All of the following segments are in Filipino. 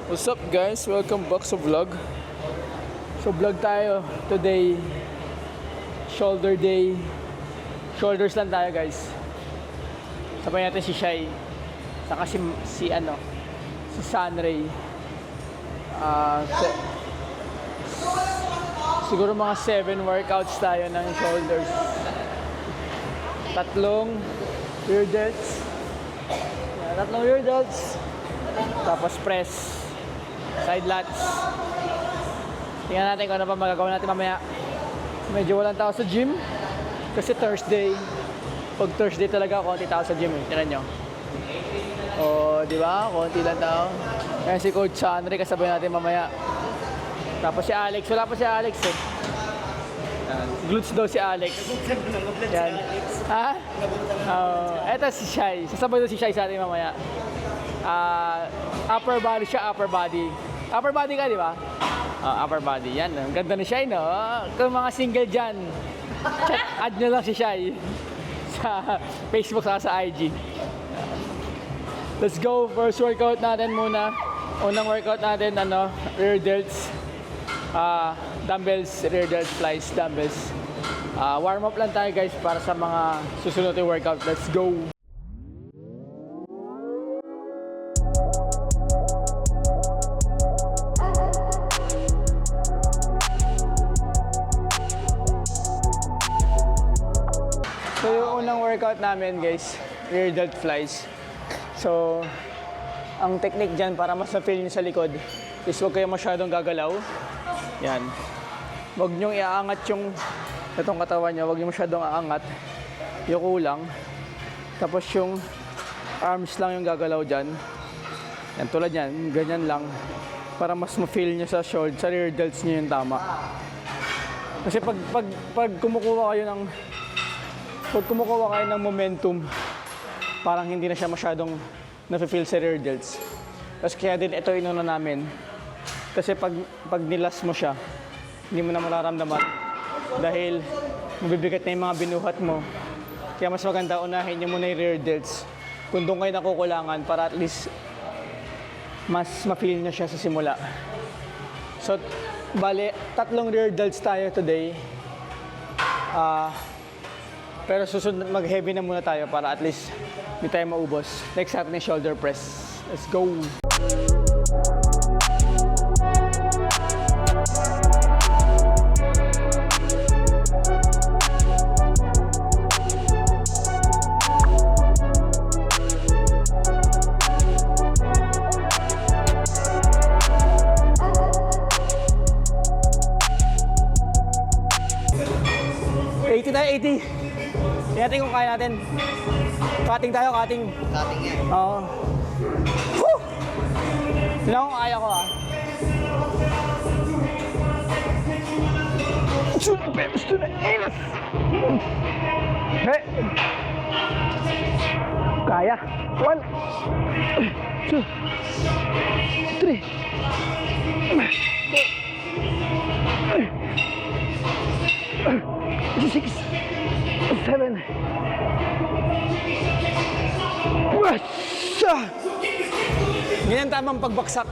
What's up guys? Welcome back sa vlog. So vlog tayo today. Shoulder day. Shoulders lang tayo guys. Sabay natin si Shai. Saka si Sunray. Siguro mga 7 workouts tayo ng shoulders. 3 rear delts. 3 rear delts. Tapos press. Side lats. Tingnan natin kung ano pa magagawa natin mamaya. Medyo walang tao sa gym. Kasi Thursday. Pag Thursday talaga, konti tao sa gym eh. Tingnan nyo. O, di ba? Konti lang tao. Kaya si Coach Sunray, kasabay natin mamaya. Tapos si Alex. Wala pa si Alex eh. Glutes daw si Alex. Yan. Ha? Eto si Shai. Sasabay daw si Shai sa atin mamaya. Upper body siya, upper body. Upper body ka, di ba? Upper body. Yan. Ang ganda ni Shai, no? Kung mga single dyan, add nyo lang si Shai sa Facebook sa IG. Let's go. First workout natin muna. Unang workout natin, rear delts. Dumbbells, rear delts, flies, dumbbells. Warm up lang tayo guys para sa mga susunod na workout. Let's go. So yung unang workout namin guys, rear delt flies. So ang technique dyan para mas na-feel nyo sa likod is huwag kayo masyadong gagalaw. Yan. Huwag nyong iaangat yung itong katawan nyo. Huwag nyo masyadong aangat. Yung lang. Tapos yung arms lang yung gagalaw dyan. Yan, tulad yan. Ganyan lang. Para mas ma-feel nyo sa shoulder, sa rear delts nyo yung tama. Kasi pag kumukuha kayo ng momentum, parang hindi na siya masyadong na-feel sa rear delts. Tapos kaya din ito inuna namin. Kasi pag nilas mo siya, hindi mo na mararamdaman. Dahil mabibigat na yung mga binuhat mo. Kaya mas maganda unahin nyo muna yung rear delts. Kung doon kayo nakukulangan para at least mas ma-feel nyo siya sa simula. So, bale, 3 rear delts tayo today. Pero susunod, mag-heavy na muna tayo para at least hindi tayo maubos. Next natin yung shoulder press. Let's go! Tingnan natin kung kaya natin. Cutting tayo, cutting. Cutting yan. Oo. Woo! Tingnan kung kaya ko Hey! Kaya. 1, 2, 3, 6, 7. Ganyan tamang pagbaksak.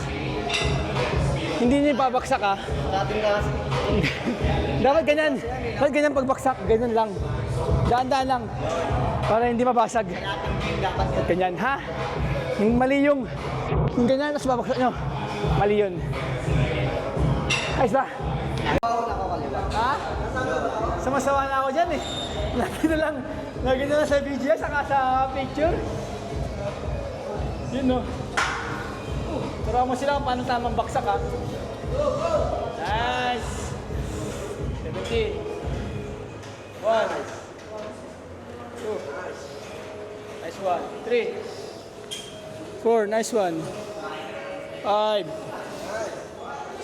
Hindi niyo babaksak ha. Cutting ka kasi. Dapat ganyan. Dapat ganyan pagbaksak. Ganyan lang. Daan-daan lang. Para hindi mabasag. Ganyan ha. Yung mali yung ganyan tapos babaksak nyo. Mali yun. Ayos ba? Ha? Sumasawa na ako dyan eh. Lagi na lang sa video, saka sa picture. Yun no. Turo mo sila kung paano tamang baksak ha. Nice. 70. 1. 2. Nice one. 3. 4. Nice one. 5.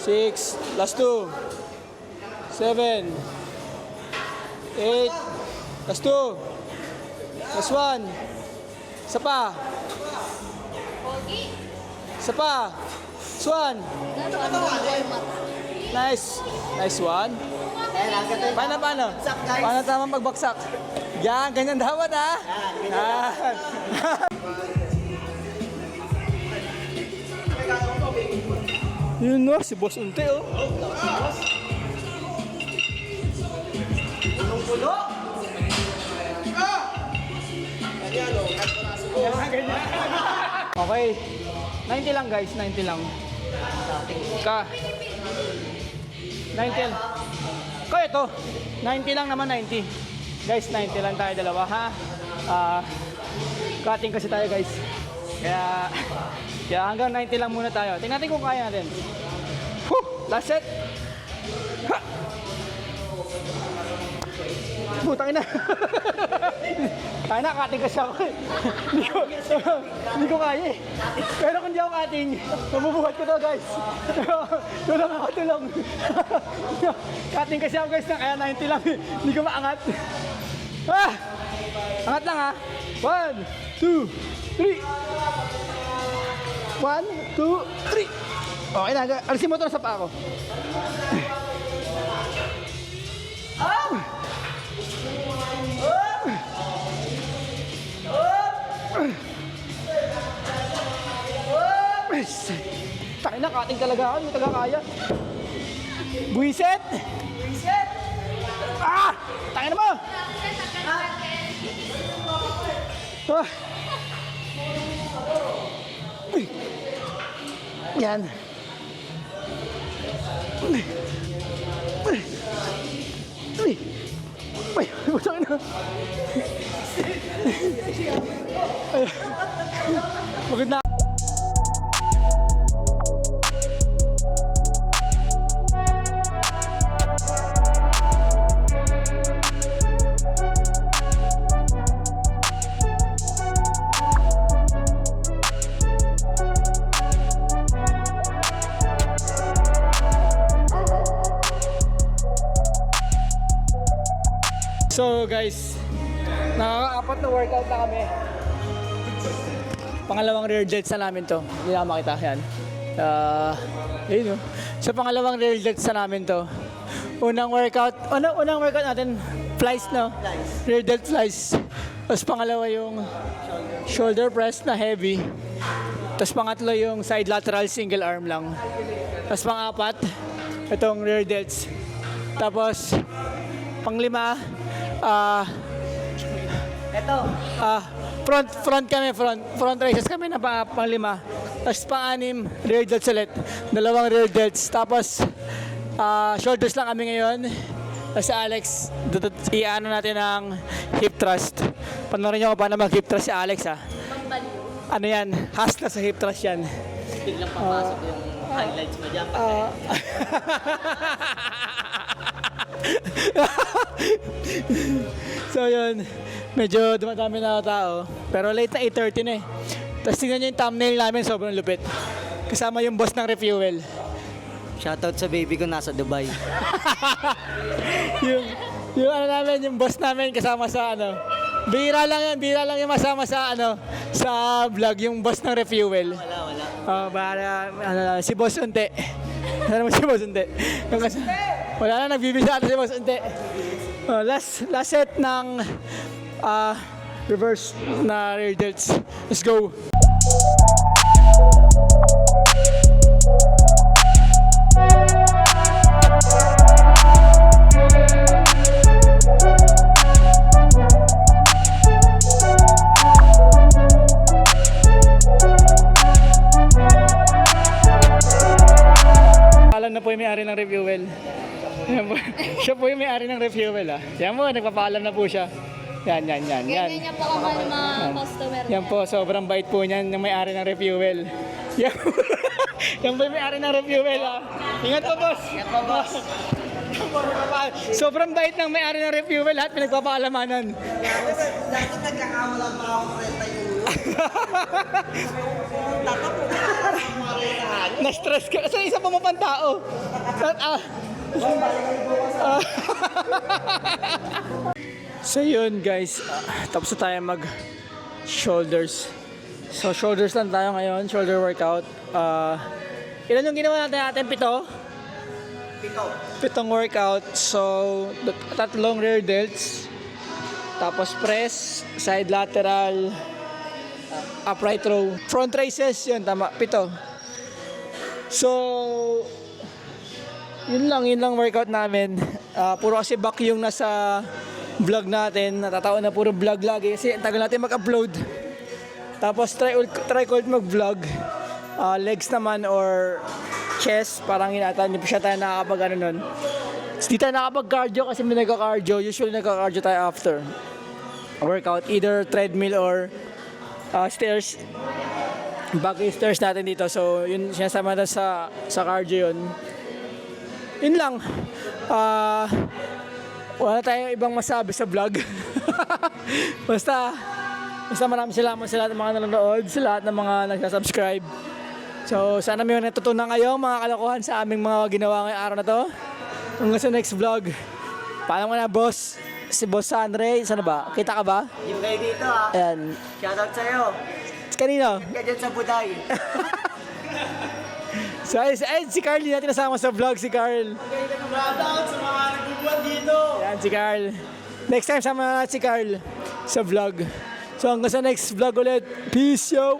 6. Last 2. 7. 8. Last 2. Last 1. Isa pa. Isa pa. Last 1. Nice. Nice one. Paano? Paano tamang pagbaksak? Yan, ganyan dapat ha. Yan. Yun no, si Boss Unti oh. Pulo! Okay. 90 lang guys, 90 lang. Ka. 90 lang. Ko ito. 90 lang naman, 90. Guys, 90 lang tayo dalawa ha. Cutting kasi tayo guys. Kaya hanggang 90 lang muna tayo. Tingnan natin kung kaya natin. Whew! Last set. Ha! Putang ina. Kaya na, cutting kasi ako eh. Hindi ko kaya eh. Pero kung di ako cutting, mabubuhat ko to guys. Tulong ako, tulong. Cutting kasi ako guys, kaya 90 lang. Hindi ko maangat. Angat lang ha. 1, 2, 3. 1, 2, 3. Okay na, alisin mo ito sa paa ko. Takin na, cutting talaga ako, hindi talaga kaya. Buisit! Reset! Takin na mo! Yan. Ay, butang na. Bakit na? So guys, nakaka-apat na workout na kami. Pangalawang rear delts na namin to. Hindi na makita yan. Ayun, so pangalawang rear delts na namin to. Unang workout natin, flies no? Rear delt flies. Tapos pangalawa yung shoulder press na heavy. Tapos pangatlo yung side lateral single arm lang. Tapos pang-apat, itong rear delts. Tapos panglima, front raises kami na pang-lima. Tapos pang-anim, rear delts ulit. Dalawang rear delts. Tapos shoulders lang kami ngayon. Tapos si Alex, i-ano natin ang hip thrust. Panoorin nyo kung paano mag-hip thrust si Alex ha. Ano yan? Hustler sa hip thrust yan. Biglang papasok yung highlights mo dyan. So yun, medyo dumadami na tao. Pero late na 8:30 na eh. Tapos tingnan nyo yung thumbnail namin, sobrang lupit. Kasama yung boss ng refuel. Shoutout sa baby ko nasa Dubai. yung ano namin, yung boss namin kasama sa ano. Bira lang yung masama sa ano, sa vlog, yung boss ng refuel. Wala. Si Boss Unti. Ano mo si Boss Unti? Wala na, nagbibisa ata si Boss Unti. Last set ng reverse na rear delts. Let's go! Alam na po yung may-ari ng refuel. Siya po yung may-ari ng refuel ha. Yan po, nagpapaalam na po siya. Yan. Ganyan niya po kamahal mga customer Yan po, sobrang bait po niyan ng may-ari ng refuel. Yan po yung may-ari ng refuel ha. Ingat po boss. Sobrang bait ng may-ari ng refuel at pinagpapaalamanan. Dati nagkakawala pa ako 30 euro. Na-stress ka. Sa isa pa mo pang tao. So yun guys, tapos na tayo mag shoulders. So shoulders lang tayo ngayon, shoulder workout. Ilan yung ginawa natin? 7 workout. So 3 rear delts. Tapos press, side lateral, upright row. Front raises, yun tama, 7. So, yun lang workout namin. Puro kasi back yung nasa vlog natin. Natatawa na puro vlog lagi kasi ang tagal natin mag-upload. Tapos try ko ulit mag-vlog. Legs naman or chest, parang hindi pa siya tayo nakakapag ano nun. Hindi tayo nakapag-cardio kasi may nagka-cardio. Usually nagka-cardio tayo after workout. Either treadmill or stairs. Bago yung stairs natin dito. So, yun sinasama na sa cardio yun. Yun lang. Wala tayong ibang masabi sa vlog. Basta maraming salamat sa lahat ng mga nanonood, sa lahat ng mga nagsasubscribe. So, sana may natutunan kayo mga kalokohan sa aming mga ginawa ngayong araw na to. Hanggang sa next vlog. Paalam mo na, boss. Si Boss Sanre, sana ba? Kita ka ba? Yung kayo dito ha. Ayan. Shoutout sa'yo. Kanino? Kaya dyan sa Buday. So, ayun, si Carl, hindi natin nasama sa vlog, si Carl. Shoutout sa mga nagbubuan dito. Ayan, si Carl. Next time, sama natin si Carl sa vlog. So, hanggang sa next vlog ulit. Peace, yo!